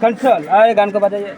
Control अरे गान को बजाइए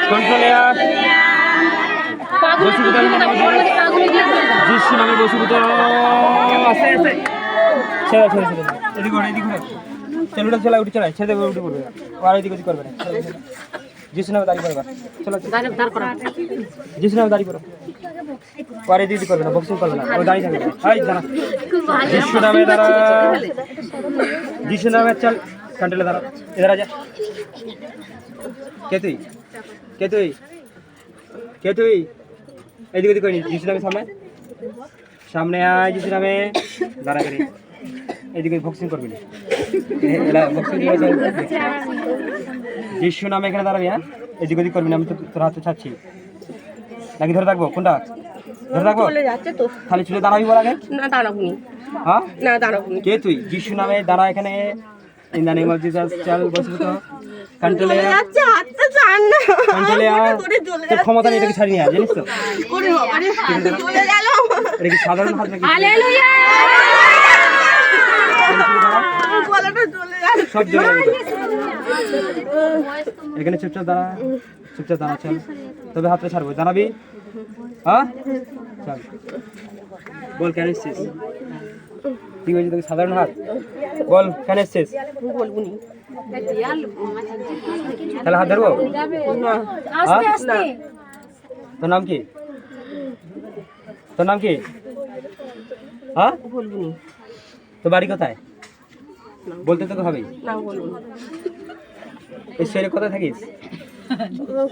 कंट्रोल यार जिस नामे বসুবিতা আছে আছে ছেড়ে ছেড়ে ছেড়ে এদিকে ওড়ে এদিকে চল উঠে চলা উঠে চলা ছেড়ে উঠে পড়বে আর এদিকে কিছু করবে না जिस नामे দাঁড়ি করবে চলো দাঁড় করো जिस नामे দাঁড়ি করো আর এদিকে করবে না বক্সিং করবে না ও দাঁড়ি থাকবে হাই দাঁড়া जिस नामे দাঁড়া जिस नामे चल कंट्रोल दाঁড়া इधर आ जा কে তুই কে তুই কে তুই এদিকে এদিকে কই जिस नामे সামনে সামনে আয় जिस नामे দাঁড়া করে এদিকে বক্সিং করবি না এলা বক্সিং দিয়ে যাও जिस नामे এখানে দাঁড়াবি হ্যাঁ এদিকে এদিকে করবি না আমি তো তোর হাতে ছাড়ছি নাকি ধরে রাখবো কোনটা ধরে রাখবো চলে যাচ্ছে তো খালি চলে দাঁড়াবি বল আগে না দাঁড়াবনি হ্যাঁ না দাঁড়াবনি কে তুই जिस नामे দাঁড়া এখানে in the name of Jesus चल বসবি তো कंट्रोल যাচ্ছে হাতটা ছাড় না कंट्रोल তোর ক্ষমতা নেই এটাকে ছাড়িয়ে নিয়ে জানিস তো ওরে বাবা রে চলে গেল এটা কি সাধারণ হাত নাকি হালেলুয়া গলাটা চলে যাচ্ছে সব চলে যাবে এখানে চুপচাপ দাঁড়া চল তবে হাতটা ছাড়বো জানাবি হ্যাঁ চল বল কেন এসেছিস ঠিক আছে তোকে সাধারণ হাত বল কেন এসেছিস বলবুনি তাহলে হাত ধরবো আস্তে আস্তে তোর নাম কি হ্যাঁ বলবুনি তো বাড়ি কোথায় বলতে তোকে হবেই না বলবো এই শহরে কোথায় থাকিস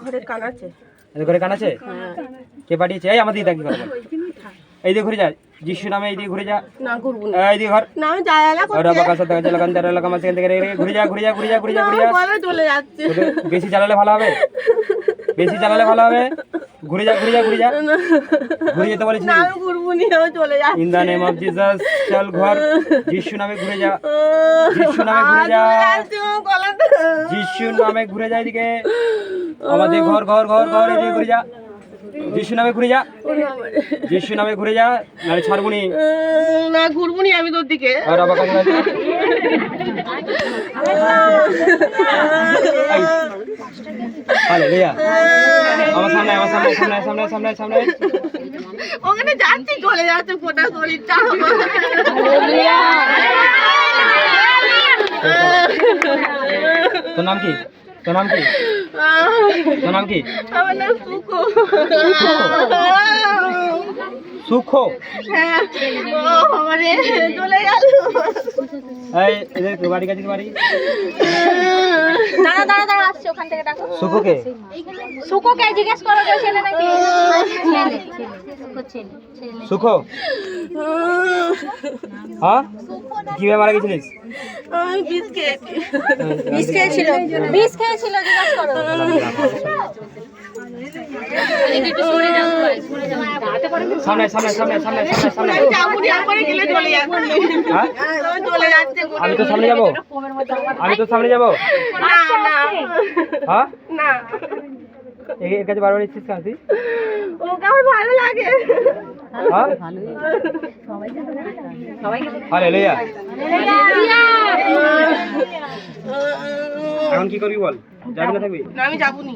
ঘরে কান আছে ঘরে কান আছে কে পাঠিয়েছে এই আমাদের দিদা কি করবে এই দিকে ঘুরে যা যিশু নামে এই দিকে ঘুরে যা না ঘুরবো না এই দিকে ঘর না আমি যাইলা করতে ওরা বাকা সাথে গেছে লাগান তেরা লাগা মাঝে থেকে ঘুরে যা বলে চলে যাচ্ছে বেশি চালালে ভালো হবে ঘুরে যা ঘুরে যেতে বলেছি না আমি ঘুরবো না আমি চলে যা in the name of Jesus চল ঘর যিশু নামে ঘুরে যা যিশু নামে ঘুরে যা এদিকে আমাদের ঘর এদিকে ঘুরে যা যিশু নামে ঘুরে যা নালে ছাড়বুনি না ঘুরবুনি আমি তোর দিকে আর বাবা কাছে হালেলুয়া আমার সামনে ওখানে যাচ্ছি চলে যাচ্ছে গোটা শরীরটা হালেলুয়া তোর নাম কি আমার নাম সুখো হ্যাঁ আমারে চলে গেল এই এদের বাড়ি কাছে বাড়ি দাঁড়া আসছে ওখান থেকে ডাকো সুখোকে জিজ্ঞেস করো যে ছেলে নাকি ছেলে সুখো হ্যাঁ কিভাবে মারা গেছিলিস বিষ খেয়েছিল জিজ্ঞেস করো সামনে আমি তো সামনে যাবো হ্যাঁ না এর কাছে বারবার এসেছিস কেন তুই ওকে আমার ভালো লাগে হ্যাঁ হালেলুয়া এখন কি করবি বল যাবি না থাকবি না আমি যাবো নি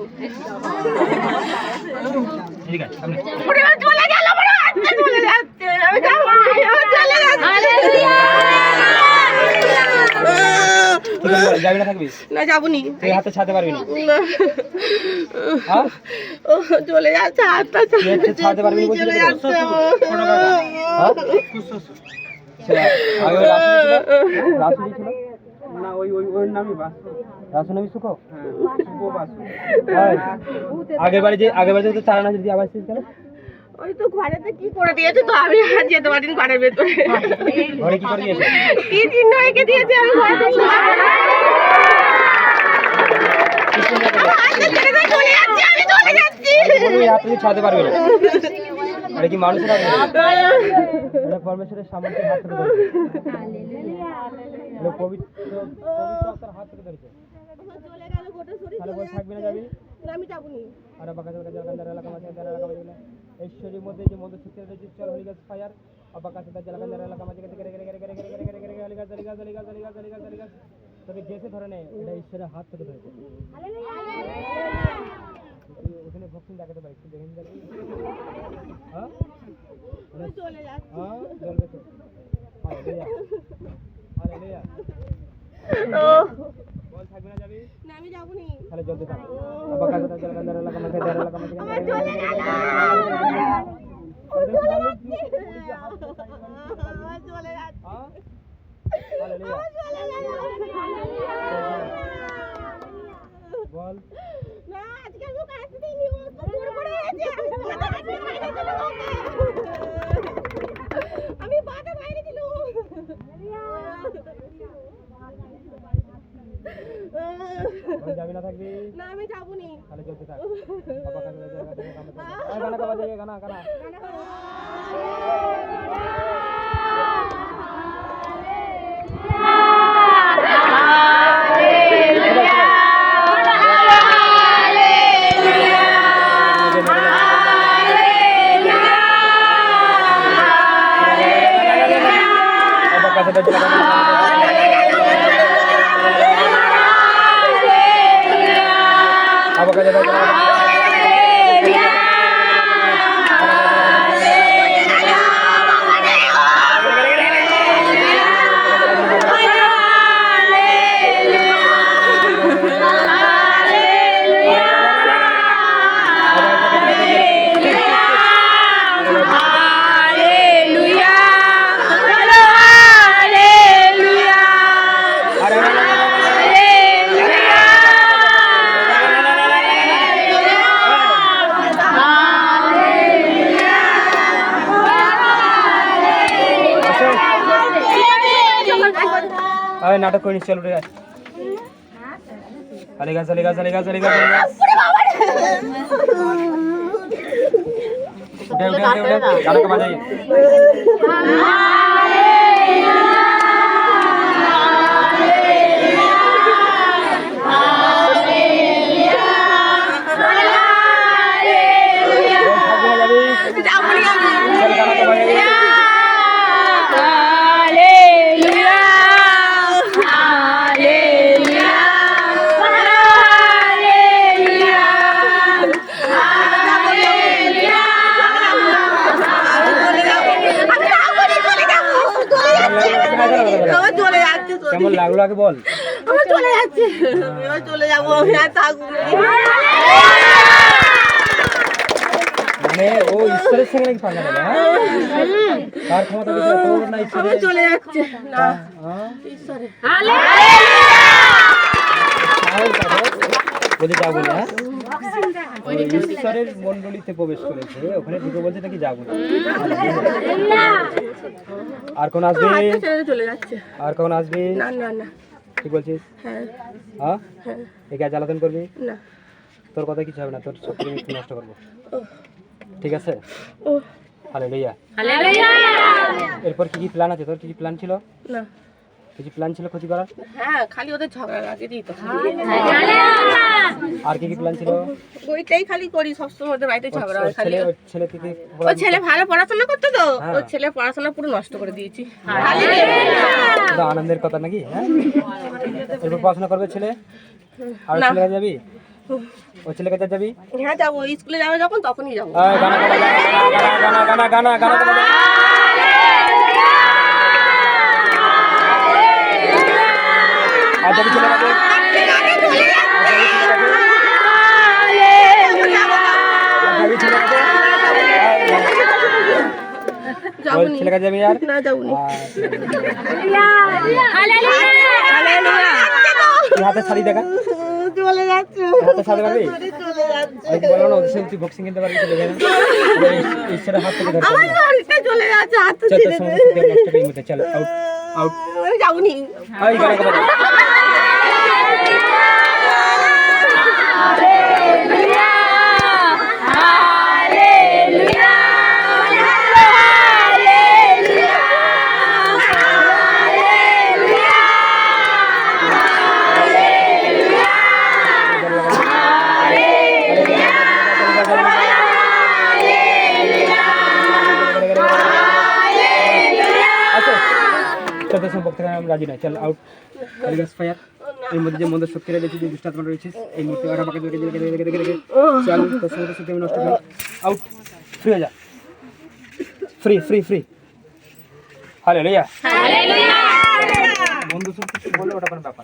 ঠিক আছে সামনে চলে গেল বড় হাতে চলে যাচ্ছে আমি যাবো চলে যাচ্ছে হালেলুয়া যাবি না থাকবি না যাবো নি তুই হাতে ছাড়তে পারবি না হ্যাঁ ও চলে যাচ্ছে হাতটা ছাড়তে পারবি না চলে যাচ্ছে আগে রাসুলি ছিল না ওই নামই বাস রাসুল নামই সুখো হ্যাঁ আগের বারে তো চালানা যদি আবার শেষ কেন ওই তো ঘরেতে কি করে দিয়েছে তো আমি আর যেতে পারিনি ঘরের ভেতরে ঘরে কি করে দিয়েছে কি চিহ্ন এঁকে দিয়েছে আমি ঘরে চলে যাচ্ছি ছাড়তে পারবে না আরে কি মানুষের হাত এটা পরমেশ্বরের সামনে হাত থেকে ধরেছে এটা পবিত্র আত্মার হাত থেকে ধরেছে চলে গেল গোটা শরীর তাহলে বল থাকবি না যাবি না আমি যাব নি আর বাকাজ এলাকা মাঝে ঐশ্বরীর মধ্যে যে মধ্যে শিক্ষা রয়েছে চল হলি গাছ ফায়ার অবাকাশ এলাকা মাঝে তবে যেতে ধরে নেই এটা ঈশ্বরের হাত থেকে ধরেছে ওখানে ভক্তি দেখাতে পারি দেখেন হ্যাঁ চলে যাচ্ছে হ্যাঁ জ্বলবে তো বল থাকবি না যাবি না আমি যাব নি তাহলে জলদি থাক অবাকাশ এলাকা মাঝে চলে যাচ্ছে বল না আজকে আমি কাছে দিইনি ও তো জোর করে আছে আমি বাধা বাইরে দিল যাবি না থাকবি না আমি যাব নি তাহলে চলতে থাক গানা গাওয়া যায় গানা গানা नाटक कोई नहीं चल रहा है चलेगा चलेगा चलेगा चलेगा उठे उठे उठे उठे गाना का बजाइए কেমন লাগলো আগে বল আমি চলে যাচ্ছি আমি চলে যাব আমি আর থাকবো মানে ও ঈশ্বরের সঙ্গে নাকি পাঙ্গা নেবে হ্যাঁ তার ক্ষমতা বেশি তোর না ঈশ্বরের আমি চলে যাচ্ছি না ঈশ্বরে বলে যাবো না ঈশ্বরের মণ্ডলীতে প্রবেশ করেছে ওখানে ঢুকে বলছে নাকি যাবো না আর কোন আসবে চলে যাচ্ছে আর কোন আসবে না না না কি বলছিস হ্যাঁ হ্যাঁ একা জ্বালাতন করবি না তোর কথা কিছু হবে না তোর সব কিছু নষ্ট করবো ঠিক আছে হালেলুয়া এরপর কি কি প্ল্যান আছে তোর কি কি প্ল্যান ছিল না কিছু প্ল্যান ছিল ক্ষতি করার হ্যাঁ খালি ওদের ঝগড়া লাগে দিই তো আর কি কি প্ল্যান ছিল ওইটাই খালি করি সবসময় ওদের বাড়িতে ঝগড়া হয় খালি ওর ছেলে থেকে ওর ছেলে ভালো পড়াশোনা করতো তো ওর ছেলে পড়াশোনা পুরো নষ্ট করে দিয়েছি এটা আনন্দের কথা নাকি হ্যাঁ এরপর পড়াশোনা করবে ছেলে আর ছেলে কাছে যাবি ও ছেলে কাছে যাবি হ্যাঁ যাবো স্কুলে যাবে যখন তখনই যাবো গানা গানা গানা গানা গানা আর যাবি ছেলে কাছে ছেলে কাছে যাবি আর না যাবো হাতে শাড়ি দেখা চলে যাচ্ছে হাতে শাড়ি পারবি চলে যাচ্ছে বলো না ওদের তুই বক্সিং কিনতে পারবি চলে যাবে ঈশ্বরের হাত থেকে ধরতে আমার বাড়িতে চলে যাচ্ছে হাত চল তোর সমস্ত নষ্ট করে মতে চল আউট আউট আমি যাবনি এই গানা গানা হালেলুয়া হালেলুয়া তোদের সম্পর্ক থেকে আমি রাজি নাই। চল আউট। ফায়ার। এর মধ্যে যে মন্দ শক্তিরা রয়েছে, যে দুষ্ট আত্মা রয়েছে, এই মুহূর্তে ওরা আমাকে দেখে চল তোর সমস্ত শক্তি আমি নষ্ট করি। আউট। ফ্রি হয়ে যা। Free free free. Hallelujah. Hallelujah. বন্ধু শক্তি বলে ওটা কোনো ব্যাপার না।